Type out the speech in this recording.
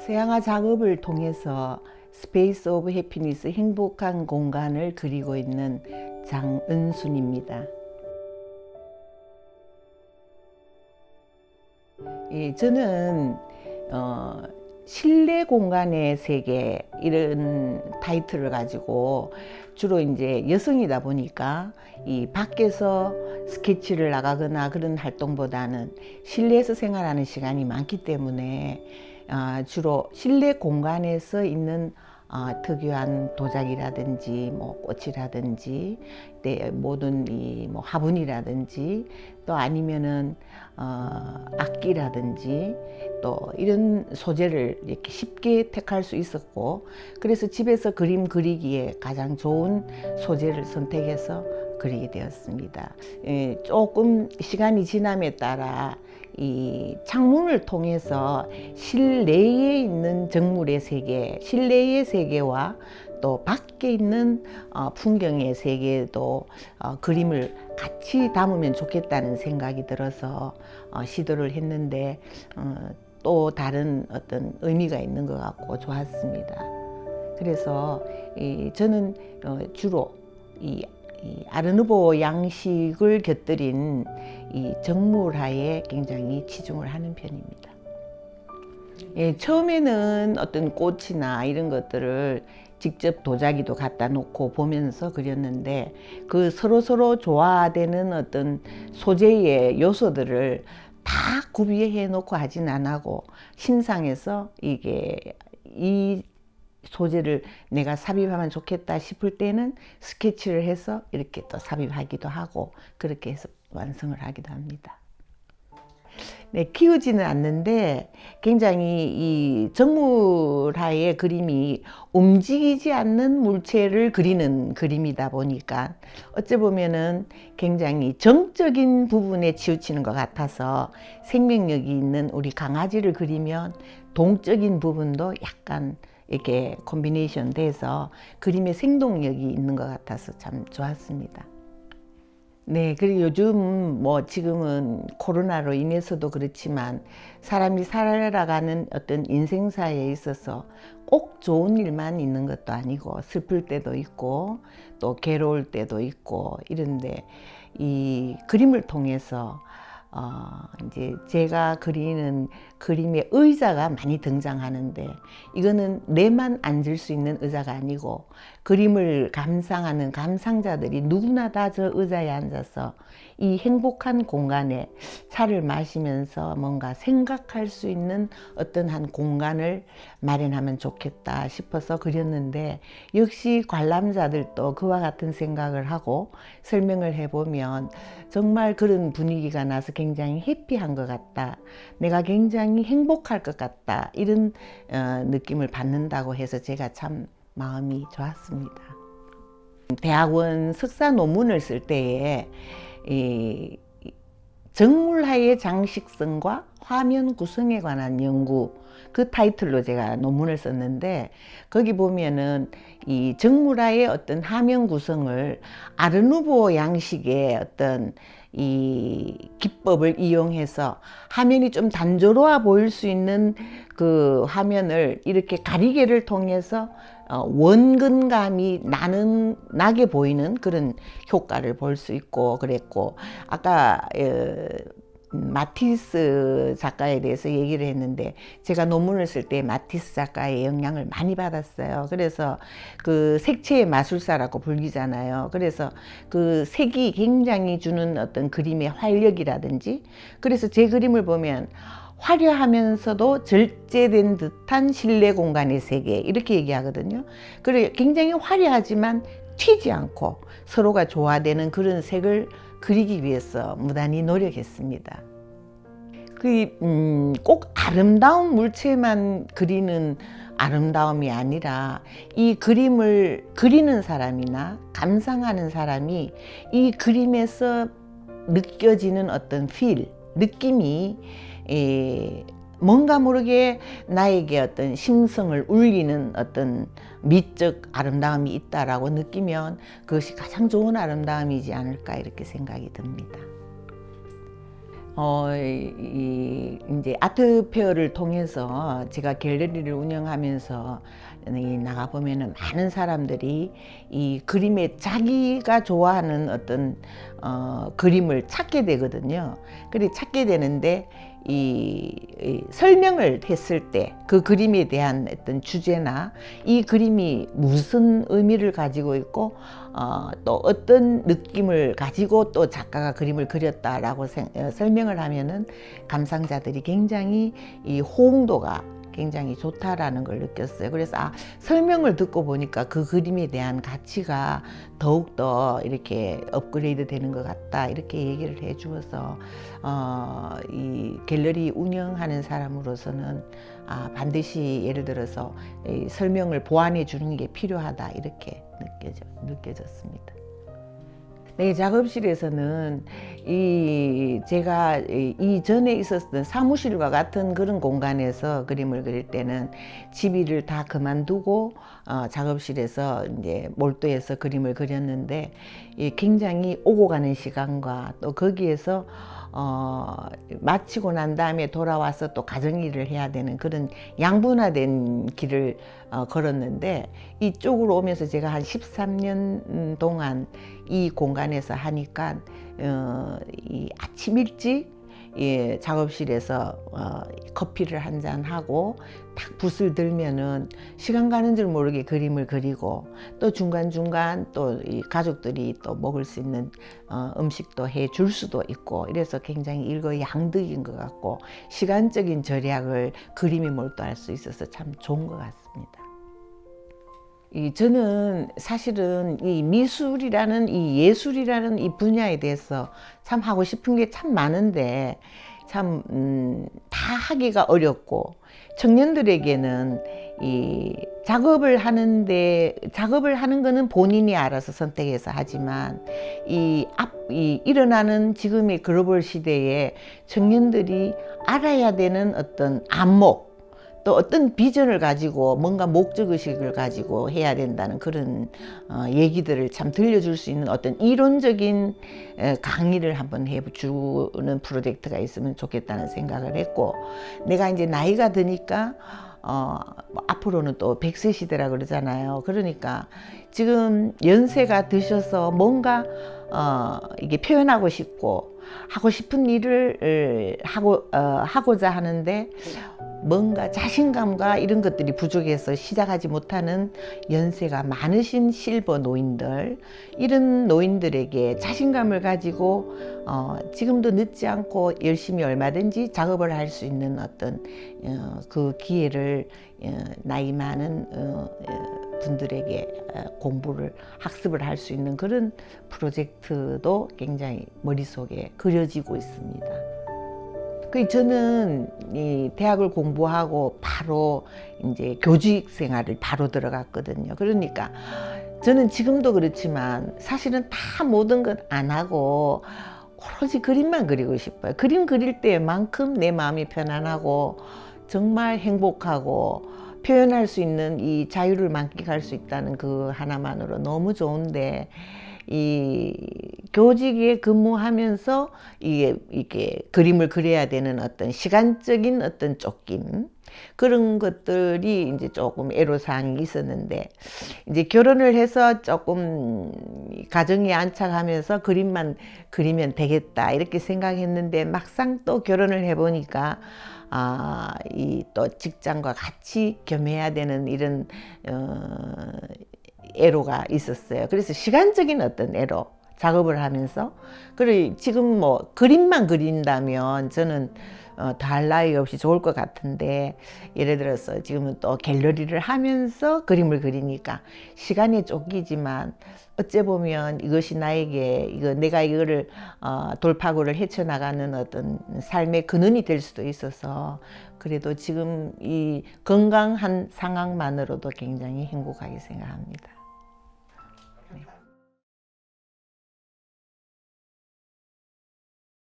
서양화 작업을 통해서 스페이스 오브 해피니스 행복한 공간을 그리고 있는 장은순입니다. 저는 실내 공간의 세계 이런 타이틀을 가지고 주로 이제 여성이다 보니까 이 밖에서 스케치를 나가거나 그런 활동보다는 실내에서 생활하는 시간이 많기 때문에 주로 실내 공간에서 있는 특유한 도자기라든지 뭐 꽃이라든지 모든 이 뭐 화분이라든지 또 아니면은 악기라든지 또 이런 소재를 이렇게 쉽게 택할 수 있었고, 그래서 집에서 그림 그리기에 가장 좋은 소재를 선택해서 그리게 되었습니다. 조금 시간이 지남에 따라 이 창문을 통해서 실내에 있는 정물의 세계, 실내의 세계와 또 밖에 있는 풍경의 세계에도 그림을 같이 담으면 좋겠다는 생각이 들어서 시도를 했는데 또 다른 어떤 의미가 있는 것 같고 좋았습니다. 그래서 저는 주로 이 아르누보 양식을 곁들인 이 정물화에 굉장히 치중을 하는 편입니다. 처음에는 어떤 꽃이나 이런 것들을 직접 도자기도 갖다 놓고 보면서 그렸는데 그 서로 조화되는 어떤 소재의 요소들을 다 구비해 놓고 하진 않고 심상해서 이 소재를 내가 삽입하면 좋겠다 싶을 때는 스케치를 해서 이렇게 또 삽입하기도 하고 그렇게 해서 완성을 하기도 합니다. 키우지는 않는데 굉장히 이 정물화의 그림이 움직이지 않는 물체를 그리는 그림이다 보니까 어찌 보면은 굉장히 정적인 부분에 치우치는 것 같아서 생명력이 있는 우리 강아지를 그리면 동적인 부분도 약간 이렇게 콤비네이션 돼서 그림의 생동력이 있는 것 같아서 참 좋았습니다. 네, 그리고 요즘 뭐 지금은 코로나로 인해서도 그렇지만 사람이 살아가는 어떤 인생사에 있어서 꼭 좋은 일만 있는 것도 아니고 슬플 때도 있고 또 괴로울 때도 있고 이런데 이 그림을 통해서 이제 제가 그리는 그림의 의자가 많이 등장하는데 이거는 내만 앉을 수 있는 의자가 아니고 그림을 감상하는 감상자들이 누구나 다 저 의자에 앉아서 이 행복한 공간에 차를 마시면서 뭔가 생각할 수 있는 어떤 한 공간을 마련하면 좋겠다 싶어서 그렸는데 역시 관람자들도 그와 같은 생각을 하고 설명을 해보면 정말 그런 분위기가 나서 굉장히 해피한 것 같다, 내가 굉장히 행복할 것 같다 이런 느낌을 받는다고 해서 제가 참 마음이 좋았습니다. 대학원 석사 논문을 쓸 때에 이 정물화의 장식성과 화면 구성에 관한 연구, 그 타이틀로 제가 논문을 썼는데 거기 보면은 이 정물화의 어떤 화면 구성을 아르누보 양식의 어떤 이 기법을 이용해서 화면이 좀 단조로워 보일 수 있는 그 화면을 이렇게 가리개를 통해서 원근감이 나게 보이는 그런 효과를 볼 수 있고 그랬고, 아까 마티스 작가에 대해서 얘기를 했는데 제가 논문을 쓸 때 마티스 작가의 영향을 많이 받았어요. 그래서 그 색채의 마술사라고 불리잖아요. 그래서 그 색이 굉장히 주는 어떤 그림의 활력이라든지, 그래서 제 그림을 보면 화려하면서도 절제된 듯한 실내 공간의 세계 이렇게 얘기하거든요. 그래 굉장히 화려하지만 튀지 않고 서로가 조화되는 그런 색을 그리기 위해서 무단히 노력했습니다. 꼭 아름다운 물체만 그리는 아름다움이 아니라 이 그림을 그리는 사람이나 감상하는 사람이 이 그림에서 느껴지는 어떤 느낌이 뭔가 모르게 나에게 어떤 심성을 울리는 어떤 미적 아름다움이 있다라고 느끼면 그것이 가장 좋은 아름다움이지 않을까 이렇게 생각이 듭니다. 이제 아트 페어를 통해서 제가 갤러리를 운영하면서 나가 보면은 많은 사람들이 이 그림에 자기가 좋아하는 어떤 그림을 찾게 되거든요. 그래 찾게 되는데 이 설명을 했을 때 그 그림에 대한 어떤 주제나 이 그림이 무슨 의미를 가지고 있고 또 어떤 느낌을 가지고 또 작가가 그림을 그렸다라고 설명을 하면은 감상자들이 굉장히 이 호응도가 굉장히 좋다라는 걸 느꼈어요. 그래서 설명을 듣고 보니까 그 그림에 대한 가치가 더욱더 이렇게 업그레이드 되는 것 같다 이렇게 얘기를 해 주어서 이 갤러리 운영하는 사람으로서는 반드시 예를 들어서 이 설명을 보완해 주는 게 필요하다 이렇게 느껴졌습니다. 네, 작업실에서는 제가 이전에 있었던 사무실과 같은 그런 공간에서 그림을 그릴 때는 집일을 다 그만두고 작업실에서 이제 몰두해서 그림을 그렸는데 굉장히 오고 가는 시간과 또 거기에서 마치고 난 다음에 돌아와서 또 가정일을 해야 되는 그런 양분화된 길을 걸었는데 이쪽으로 오면서 제가 한 13년 동안 이 공간에서 하니까 이 아침 일찍 작업실에서 커피를 한 잔 하고 딱 붓을 들면은 시간 가는 줄 모르게 그림을 그리고 또 중간중간 또 이 가족들이 또 먹을 수 있는 음식도 해 줄 수도 있고 이래서 굉장히 일거양득인 것 같고 시간적인 절약을 그림에 몰두할 수 있어서 참 좋은 것 같습니다. 저는 사실은 이 미술이라는 이 예술이라는 이 분야에 대해서 참 하고 싶은 게 참 많은데 참 다 하기가 어렵고 청년들에게는 이 작업을 하는 거는 본인이 알아서 선택해서 하지만 이 일어나는 지금의 글로벌 시대에 청년들이 알아야 되는 어떤 안목 또 어떤 비전을 가지고 뭔가 목적의식을 가지고 해야 된다는 그런 얘기들을 참 들려줄 수 있는 어떤 이론적인 강의를 한번 해주는 프로젝트가 있으면 좋겠다는 생각을 했고 내가 이제 나이가 드니까 앞으로는 또 100세 시대라 그러잖아요. 그러니까 지금 연세가 드셔서 뭔가 이게 표현하고 싶고 하고 싶은 일을 하고자 하는데 뭔가 자신감과 이런 것들이 부족해서 시작하지 못하는 연세가 많으신 실버 노인들 이런 노인들에게 자신감을 가지고 지금도 늦지 않고 열심히 얼마든지 작업을 할 수 있는 어떤 그 기회를 나이 많은 분들에게 학습을 할 수 있는 그런 프로젝트도 굉장히 머릿속에 그려지고 있습니다. 저는 이 대학을 공부하고 바로 이제 교직 생활을 바로 들어갔거든요. 그러니까 저는 지금도 그렇지만 사실은 다 모든 것 안 하고 오로지 그림만 그리고 싶어요. 그림 그릴 때만큼 내 마음이 편안하고 정말 행복하고 표현할 수 있는 이 자유를 만끽할 수 있다는 그 하나만으로 너무 좋은데 이 교직에 근무하면서 이게 그림을 그려야 되는 어떤 시간적인 어떤 쫓김 그런 것들이 이제 조금 애로사항이 있었는데 이제 결혼을 해서 조금 가정에 안착하면서 그림만 그리면 되겠다 이렇게 생각했는데 막상 또 결혼을 해보니까 이 또 직장과 같이 겸해야 되는 이런 애로가 있었어요. 그래서 시간적인 어떤 애로 작업을 하면서 그리고 지금 뭐 그림만 그린다면 저는 더할 나위 없이 좋을 것 같은데 예를 들어서 지금은 또 갤러리를 하면서 그림을 그리니까 시간이 쫓기지만 어째 보면 이것이 나에게 내가 이거를 돌파구를 헤쳐나가는 어떤 삶의 근원이 될 수도 있어서 그래도 지금 이 건강한 상황만으로도 굉장히 행복하게 생각합니다.